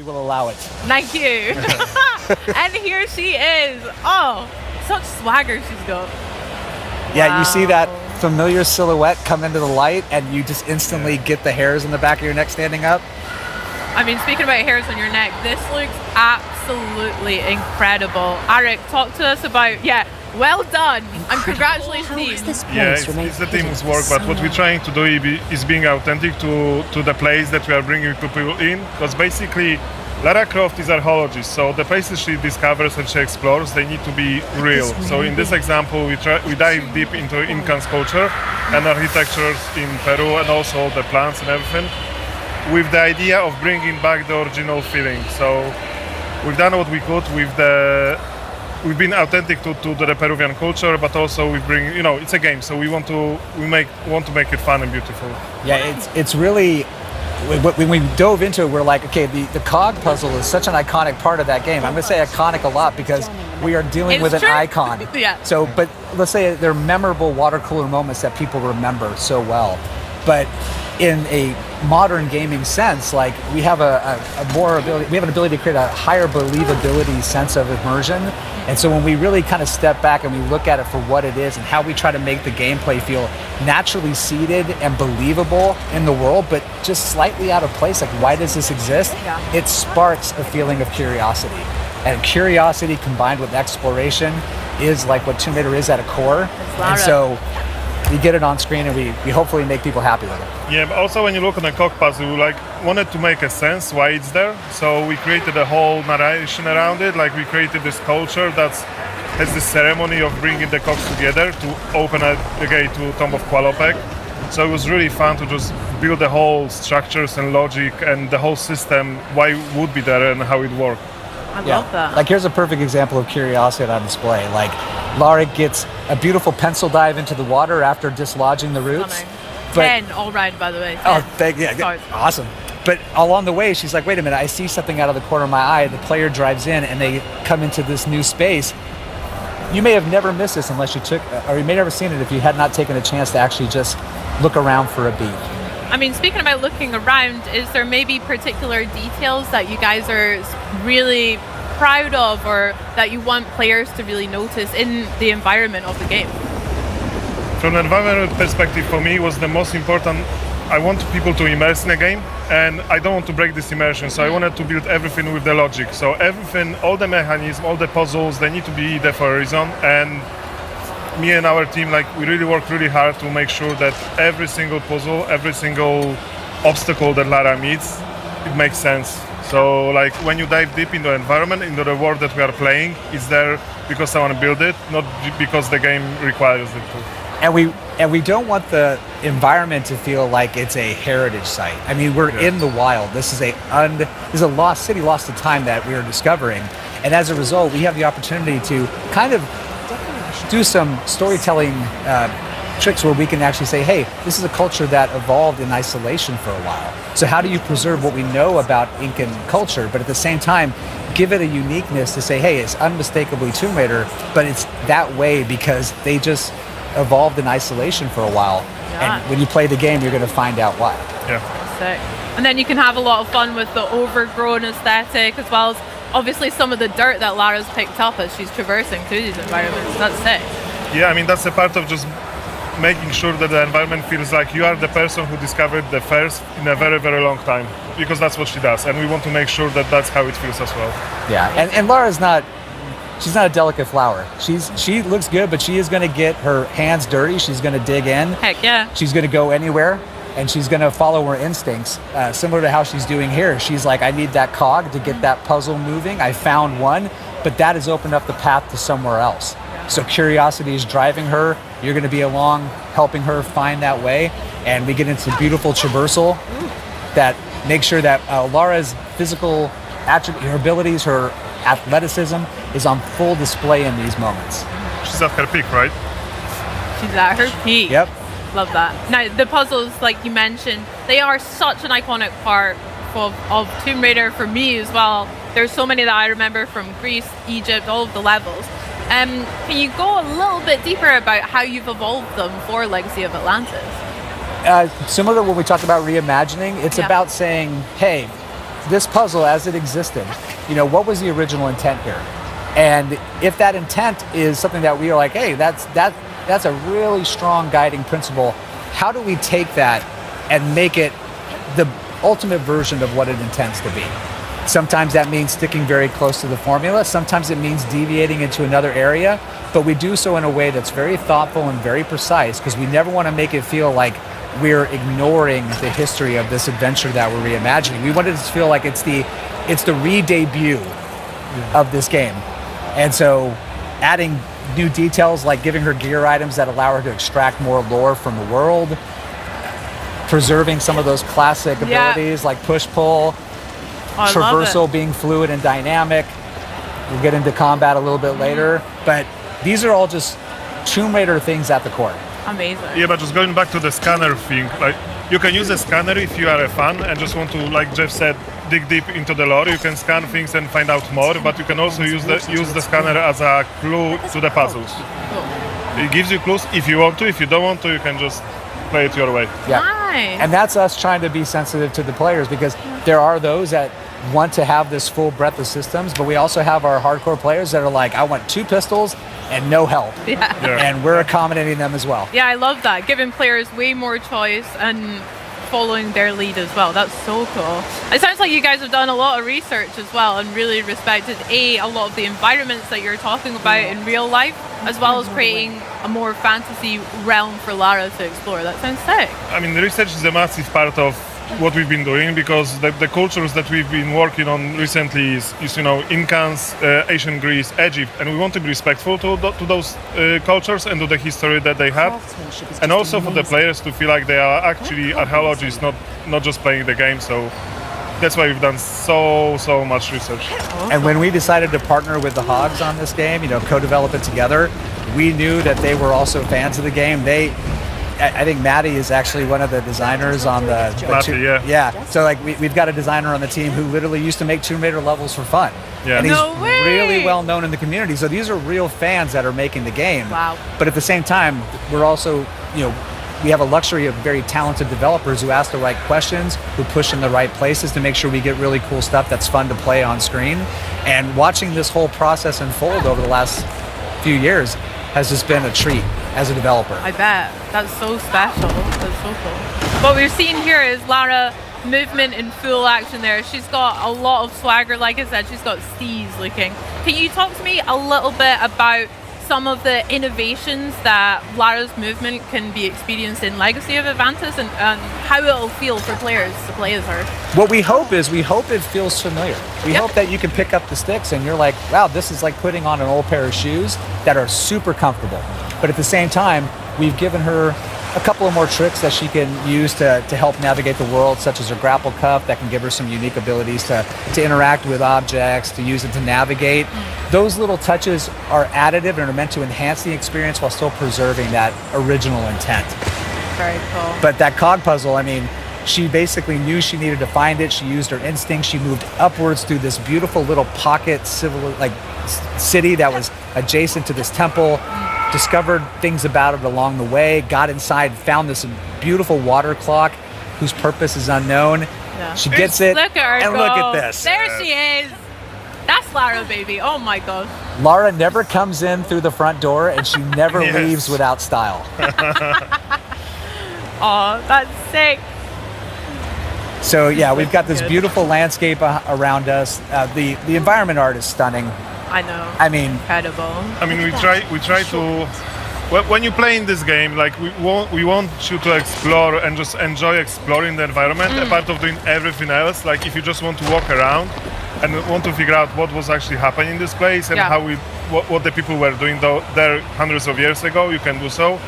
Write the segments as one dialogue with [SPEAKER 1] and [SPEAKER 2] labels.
[SPEAKER 1] will allow it.
[SPEAKER 2] Thank you. And here she is. Oh, such swagger she's got.
[SPEAKER 1] Yeah,
[SPEAKER 2] Wow.
[SPEAKER 1] you see that familiar silhouette come into the light and you just instantly get the hairs in the back of your neck standing up.
[SPEAKER 2] I mean, speaking about hairs on your neck, this looks absolutely incredible. Arik, talk to us about, well done, and congratulations team.
[SPEAKER 3] It's the team's work, but what we're trying to do is being authentic to the place that we are bringing people in, because basically Lara Croft is archaeologist, so the places she discovers and she explores, they need to be real. So in this example, we dive deep into Incan culture and architectures in Peru, and also the plants and everything, with the idea of bringing back the original feeling. So we've done what we could we've been authentic to the Peruvian culture, but also we bring, it's a game, so we want to make it fun and beautiful.
[SPEAKER 1] Yeah, it's really, when we dove into it, we're like, okay, the cog puzzle is such an iconic part of that game. I'm going to say iconic a lot because we are dealing with an icon.
[SPEAKER 2] Yeah.
[SPEAKER 1] So, but let's say they're memorable water cooler moments that people remember so well. But in a modern gaming sense, like we have an ability to create a higher believability sense of immersion. And so when we really kind of step back and we look at it for what it is and how we try to make the gameplay feel naturally seated and believable in the world, but just slightly out of place, like why does this exist?
[SPEAKER 2] Yeah.
[SPEAKER 1] It sparks a feeling of curiosity. And curiosity combined with exploration is like what Tomb Raider is at a core. And so we get it on screen and we hopefully make people happy with it.
[SPEAKER 3] Yeah, but also when you look on the cog puzzle, we wanted to make a sense why it's there. So we created a whole narration around it. Like we created this culture that has this ceremony of bringing the cogs together to open the gate to Tomb of Qualopec. So it was really fun to just build the whole structures and logic and the whole system, why it would be there and how it worked.
[SPEAKER 2] I love that.
[SPEAKER 1] Like here's a perfect example of curiosity on display. Like Lara gets a beautiful pencil dive into the water after dislodging the roots.
[SPEAKER 2] 10 all right, by the way. 10.
[SPEAKER 1] Oh, awesome. But along the way, she's like, wait a minute, I see something out of the corner of my eye. The player drives in and they come into this new space. You may have never missed this unless you or you may never seen it if you had not taken a chance to actually just look around for a beat.
[SPEAKER 2] I mean, speaking about looking around, is there maybe particular details that you guys are really proud of or that you want players to really notice in the environment of the game?
[SPEAKER 3] From an environmental perspective, for me, was the most important. I want people to immerse in a game, and I don't want to break this immersion, so I wanted to build everything with the logic. So everything, all the mechanisms, all the puzzles, they need to be there for a reason, and me and our team, we really work really hard to make sure that every single puzzle, every single obstacle that Lara meets, it makes sense. So when you dive deep into the environment, into the world that we are playing, it's there because someone built it, not because the game requires it to.
[SPEAKER 1] And we don't want the environment to feel like it's a heritage site. I mean, we're in the wild. This is a lost city, lost to time that we are discovering. And as a result, we have the opportunity to kind of do some storytelling tricks where we can actually say, hey, this is a culture that evolved in isolation for a while. So how do you preserve what we know about Incan culture, but at the same time, give it a uniqueness to say, hey, it's unmistakably Tomb Raider, but it's that way because they just evolved in isolation for a while. Yeah. And when you play the game, you're going to find out why.
[SPEAKER 3] Yeah.
[SPEAKER 2] Sick. And then you can have a lot of fun with the overgrown aesthetic as well as obviously some of the dirt that Lara's picked up as she's traversing through these environments. That's sick.
[SPEAKER 3] Yeah, I mean, that's a part of just making sure that the environment feels like you are the person who discovered the first in a very, very long time, because that's what she does. And we want to make sure that that's how it feels as well.
[SPEAKER 1] Yeah, and Lara's she's not a delicate flower. She looks good, but she is going to get her hands dirty. She's going to dig in.
[SPEAKER 2] Heck yeah.
[SPEAKER 1] She's going to go anywhere, and she's going to follow her instincts, similar to how she's doing here. She's like, I need that cog to get that puzzle moving. I found one, but that has opened up the path to somewhere else. So curiosity is driving her. You're going to be along helping her find that way. And we get into beautiful traversal that makes sure that Lara's physical attributes, her abilities, her athleticism is on full display in these moments.
[SPEAKER 3] She's at her peak, right?
[SPEAKER 2] She's at her peak.
[SPEAKER 1] Yep.
[SPEAKER 2] Love that. Now, the puzzles, like you mentioned, they are such an iconic part of Tomb Raider for me as well. There's so many that I remember from Greece, Egypt, all of the levels. Can you go a little bit deeper about how you've evolved them for Legacy of Atlantis?
[SPEAKER 1] Similar to when we talked about reimagining, it's about saying, hey, this puzzle as it existed, what was the original intent here? And if that intent is something that we are like, hey, that's a really strong guiding principle, how do we take that and make it the ultimate version of what it intends to be? Sometimes that means sticking very close to the formula. Sometimes it means deviating into another area, but we do so in a way that's very thoughtful and very precise, because we never want to make it feel like we're ignoring the history of this adventure that we're reimagining. We want it to feel like it's the re-debut of this game. And so adding new details like giving her gear items that allow her to extract more lore from the world, preserving some of those classic abilities like push-pull, traversal being fluid and dynamic. We'll get into combat a little bit later, but these are all just Tomb Raider things at the core.
[SPEAKER 2] Amazing.
[SPEAKER 3] Yeah, but just going back to the scanner thing, like you can use a scanner if you are a fan and just want to, like Jeff said, dig deep into the lore. You can scan things and find out more, but you can also use the scanner as a clue to the puzzles. It gives you clues if you want to. If you don't want to, you can just play it your way.
[SPEAKER 1] Yeah.
[SPEAKER 2] Nice.
[SPEAKER 1] And that's us trying to be sensitive to the players, because there are those that want to have this full breadth of systems, but we also have our hardcore players that are like, I want 2 pistols and no help.
[SPEAKER 2] Yeah.
[SPEAKER 1] And we're accommodating them as well.
[SPEAKER 2] Yeah, I love that. Giving players way more choice and following their lead as well. That's so cool. It sounds like you guys have done a lot of research as well and really respected a lot of the environments that you're talking about in real life, as well as creating a more fantasy realm for Lara to explore. That sounds sick.
[SPEAKER 3] I mean, the research is a massive part of what we've been doing, because the cultures that we've been working on recently is Incans, ancient Greece, Egypt, and we want to be respectful to those cultures and to the history that they have, and also for the players to feel like they are actually archaeologists, not just playing the game. So that's why we've done so much research.
[SPEAKER 1] And when we decided to partner with the Hogs on this game, co-develop it together, we knew that they were also fans of the game. I think Maddie is actually one of the designers on the
[SPEAKER 3] yeah.
[SPEAKER 1] So like we've got a designer on the team who literally used to make Tomb Raider levels for fun.
[SPEAKER 3] Yeah.
[SPEAKER 1] And he's
[SPEAKER 2] No way!
[SPEAKER 1] really well known in the community. So these are real fans that are making the game.
[SPEAKER 2] Wow.
[SPEAKER 1] But at the same time, we're also, we have a luxury of very talented developers who ask the right questions, who push in the right places to make sure we get really cool stuff that's fun to play on screen. And watching this whole process unfold over the last few years has just been a treat as a developer.
[SPEAKER 2] I bet. That's so special. That's so cool. What we've seen here is Lara movement in full action there. She's got a lot of swagger. Like I said, she's got steez looking. Can you talk to me a little bit about some of the innovations that Lara's movement can be experienced in Legacy of Atlantis, and how it'll feel for players to play as her?
[SPEAKER 1] What we hope it feels familiar. We hope that you can pick up the sticks and you're like, wow, this is like putting on an old pair of shoes that are super comfortable. But at the same time, we've given her a couple of more tricks that she can use to help navigate the world, such as her grapple cuff that can give her some unique abilities to interact with objects, to use it to navigate. Those little touches are additive and are meant to enhance the experience while still preserving that original intent.
[SPEAKER 2] Very cool.
[SPEAKER 1] But that cog puzzle, she basically knew she needed to find it. She used her instinct. She moved upwards through this beautiful little pocket city that was adjacent to this temple, discovered things about it along the way, got inside, found this beautiful water clock whose purpose is unknown.
[SPEAKER 2] Yeah.
[SPEAKER 1] She gets it,
[SPEAKER 2] Look at her
[SPEAKER 1] and
[SPEAKER 2] go.
[SPEAKER 1] look at this.
[SPEAKER 2] There she is. That's Lara, baby. Oh my gosh.
[SPEAKER 1] Lara never comes in through the front door, and she never
[SPEAKER 3] Yes.
[SPEAKER 1] leaves without style.
[SPEAKER 2] Oh, that's sick.
[SPEAKER 1] So yeah, we've got this beautiful landscape around us. The environment art is stunning.
[SPEAKER 2] I know. Incredible.
[SPEAKER 3] We try to. When you play in this game, like we want you to explore and just enjoy exploring the environment, apart of doing everything else. Like if you just want to walk around and want to figure out what was actually happening in this place and how what the people were doing there hundreds of years ago, you can do so.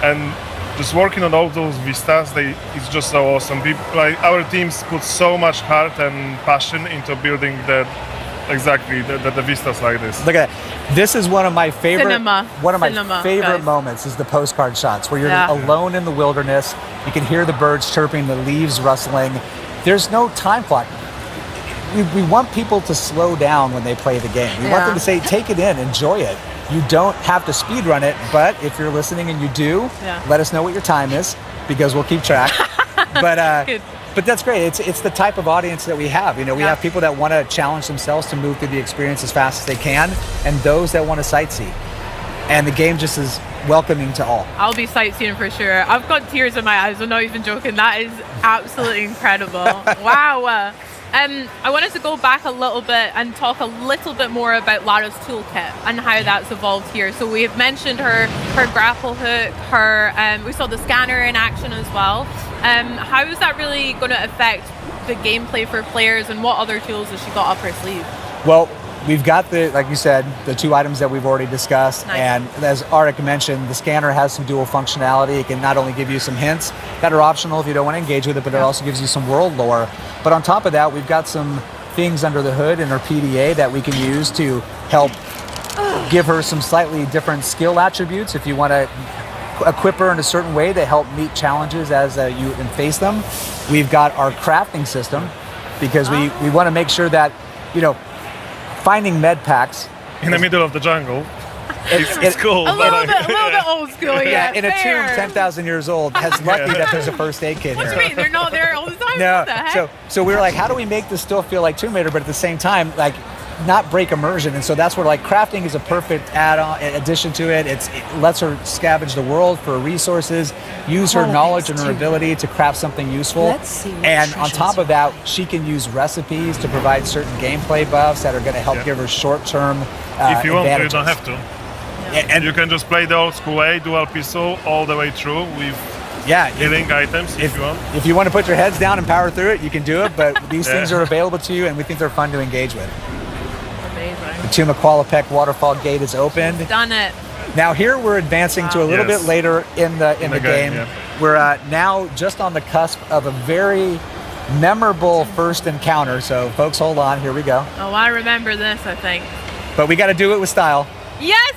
[SPEAKER 3] And just working on all those vistas, it's just so awesome. Like our teams put so much heart and passion into building the vistas like this.
[SPEAKER 1] Look at that. This is one of my favorite favorite
[SPEAKER 2] guys.
[SPEAKER 1] moments is the postcard shots where you're alone in the wilderness. You can hear the birds chirping, the leaves rustling. There's no time clock. We want people to slow down when they play the game. We want them to say, take it in, enjoy it. You don't have to speed run it, but if you're listening and you do, let us know what your time is, because we'll keep track. But
[SPEAKER 2] Good.
[SPEAKER 1] But that's great. It's the type of audience that we have. We have people that want to challenge themselves to move through the experience as fast as they can, and those that want to sightsee. And the game just is welcoming to all.
[SPEAKER 2] I'll be sightseeing for sure. I've got tears in my eyes. I'm not even joking. That is absolutely incredible. Wow. I wanted to go back a little bit and talk a little bit more about Lara's toolkit and how that's evolved here. So we have mentioned her grapple hook, we saw the scanner in action as well. How is that really going to affect the gameplay for players, and what other tools has she got up her sleeve?
[SPEAKER 1] Well, we've got like you said, the 2 items that we've already discussed.
[SPEAKER 2] Nice.
[SPEAKER 1] And as Arik mentioned, the scanner has some dual functionality. It can not only give you some hints that are optional if you don't want to engage with it, but it also gives you some world lore. But on top of that, we've got some things under the hood in her PDA that we can use to help give her some slightly different skill attributes if you want to equip her in a certain way to help meet challenges as you face them. We've got our crafting system, because we want to make sure that, finding med packs
[SPEAKER 3] In the middle of the jungle. It's cool.
[SPEAKER 2] A little bit old school, yeah.
[SPEAKER 1] in a
[SPEAKER 2] fair.
[SPEAKER 1] tomb 10,000 years old, has lucky that there's a first aid kit
[SPEAKER 2] What do
[SPEAKER 1] here.
[SPEAKER 2] you mean? They're not there all the time?
[SPEAKER 1] No,
[SPEAKER 2] What the heck?
[SPEAKER 1] so we were like, how do we make this still feel like Tomb Raider, but at the same time, like, not break immersion? And so that's where, like, crafting is a perfect add-on addition to it. It lets her scavenge the world for resources, use her knowledge and her ability to craft something useful.
[SPEAKER 4] Let's see what
[SPEAKER 1] And on
[SPEAKER 4] treasures
[SPEAKER 1] top of
[SPEAKER 4] we
[SPEAKER 1] that, she can use recipes to provide certain gameplay buffs that are going to help give her short-term
[SPEAKER 3] If you want to, you
[SPEAKER 1] advantages.
[SPEAKER 3] don't have to.
[SPEAKER 1] And
[SPEAKER 3] You can just play the old school way, dual pistol, all the way through with healing items if you want.
[SPEAKER 1] If you want to put your heads down and power through it, you can do it. But these things are available to you, and we think they're fun to engage with.
[SPEAKER 2] Amazing.
[SPEAKER 1] The Tomb of Qualipec waterfall gate is opened.
[SPEAKER 2] Done it.
[SPEAKER 1] Now here we're advancing to a little
[SPEAKER 3] Yes.
[SPEAKER 1] bit later in the game.
[SPEAKER 3] yeah.
[SPEAKER 1] We're now just on the cusp of a very memorable first encounter. So folks, hold on. Here we go.
[SPEAKER 2] Oh, I remember this, I think.
[SPEAKER 1] But we got to do it with style.
[SPEAKER 2] Yes!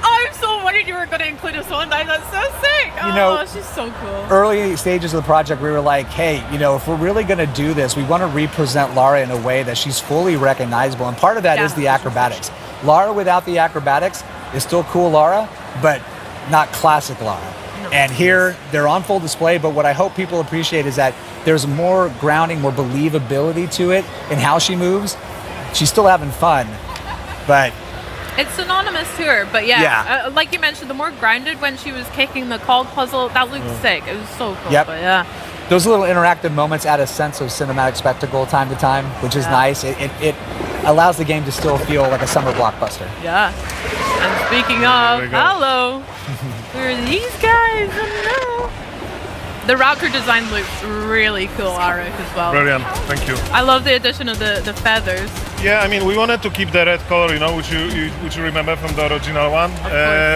[SPEAKER 2] I'm so worried you were going to include a song. That's so sick. Oh, she's so cool.
[SPEAKER 1] Early stages of the project, we were like, hey, if we're really going to do this, we want to represent Lara in a way that she's fully recognizable. And part of that is the acrobatics. Lara without the acrobatics is still cool Lara, but not classic Lara.
[SPEAKER 2] No.
[SPEAKER 1] And here, they're on full display, but what I hope people appreciate is that there's more grounding, more believability to it in how she moves. She's still having fun, but
[SPEAKER 2] It's synonymous to her, but like you mentioned, the more grounded when she was kicking the cog puzzle, that looked sick. It was so cool.
[SPEAKER 1] Yep.
[SPEAKER 2] But yeah.
[SPEAKER 1] those little interactive moments add a sense of cinematic spectacle time to time, which is nice. It allows the game to still feel like a summer blockbuster.
[SPEAKER 2] Yeah. And speaking of,
[SPEAKER 3] we go.
[SPEAKER 2] hello, who are these guys? Hello. The Raptor design looks really cool, Arik, as well.
[SPEAKER 3] Brilliant, thank you.
[SPEAKER 2] I love the addition of the feathers.
[SPEAKER 3] Yeah, I mean, we wanted to keep the red color, which you remember from the original one.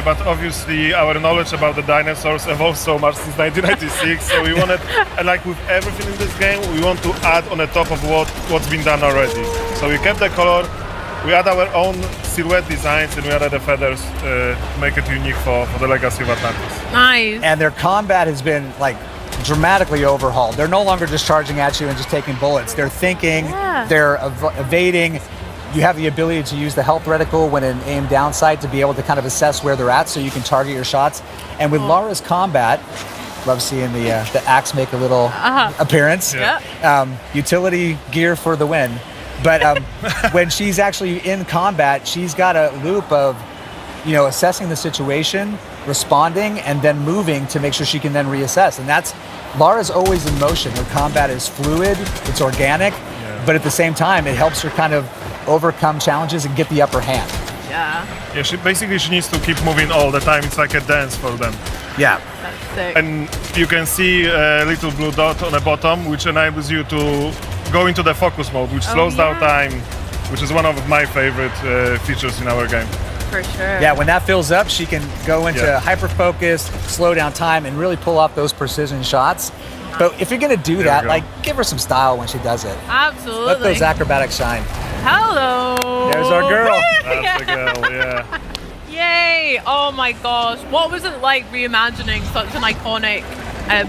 [SPEAKER 3] But obviously, our knowledge about the dinosaurs evolved so much since 1996. So we wanted, and like with everything in this game, we want to add on the top of what's been done already. So we kept the color. We add our own silhouette designs, and we added the feathers to make it unique for the legacy of Atlantis.
[SPEAKER 2] Nice.
[SPEAKER 1] And their combat has been like dramatically overhauled. They're no longer just charging at you and just taking bullets. They're thinking, they're evading. You have the ability to use the health reticle when in aim down sight to be able to kind of assess where they're at so you can target your shots. And with Lara's combat, love seeing the axe make a little appearance.
[SPEAKER 2] Yeah.
[SPEAKER 1] Utility gear for the win. But when she's actually in combat, she's got a loop of, assessing the situation, responding, and then moving to make sure she can then reassess. And Lara's always in motion. Her combat is fluid, it's organic, but at the same time, it helps her kind of overcome challenges and get the upper hand.
[SPEAKER 2] Yeah.
[SPEAKER 3] Yeah, she needs to keep moving all the time. It's like a dance for them.
[SPEAKER 1] Yeah.
[SPEAKER 2] That's sick.
[SPEAKER 3] And you can see a little blue dot on the bottom, which enables you to go into the focus mode, which slows down time, which is one of my favorite features in our game.
[SPEAKER 2] For sure.
[SPEAKER 1] Yeah, when that fills up, she can go into hyper focus, slow down time, and really pull off those precision shots. But if you're gonna do that, like, give her some style when she does it.
[SPEAKER 2] Absolutely.
[SPEAKER 1] Let those acrobatics shine.
[SPEAKER 2] Hello.
[SPEAKER 1] There's our girl.
[SPEAKER 3] That's the girl, yeah.
[SPEAKER 2] Yay! Oh my gosh, what was it like reimagining such an iconic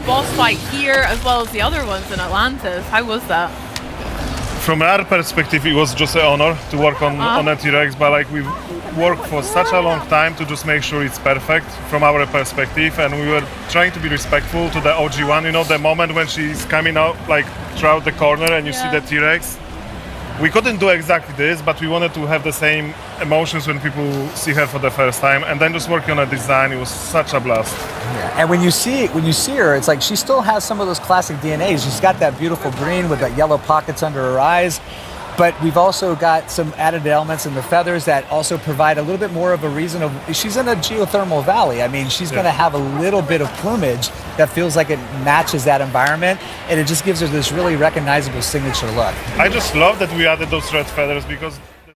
[SPEAKER 2] boss fight here as well as the other ones in Atlantis? How was that?
[SPEAKER 3] From our perspective, it was just an honor to work on a T-Rex, but like worked for such a long time to just make sure it's perfect from our perspective, and we were trying to be respectful to the OG one. You know, the moment when she's coming out like throughout the corner and you see the T-Rex. We couldn't do exactly this, but we wanted to have the same emotions when people see her for the first time, and then just working on a design, it was such a blast.
[SPEAKER 1] Yeah. And when you see her, it's like she still has some of those classic DNAs. She's got that beautiful green with that yellow pockets under her eyes. But we've also got some added elements in the feathers that also provide a little bit more of a reason of, she's in a geothermal valley. I mean, she's going to have a little bit of plumage that feels like it matches that environment, and it just gives her this really recognizable signature look.
[SPEAKER 3] I just love that we added those red feathers because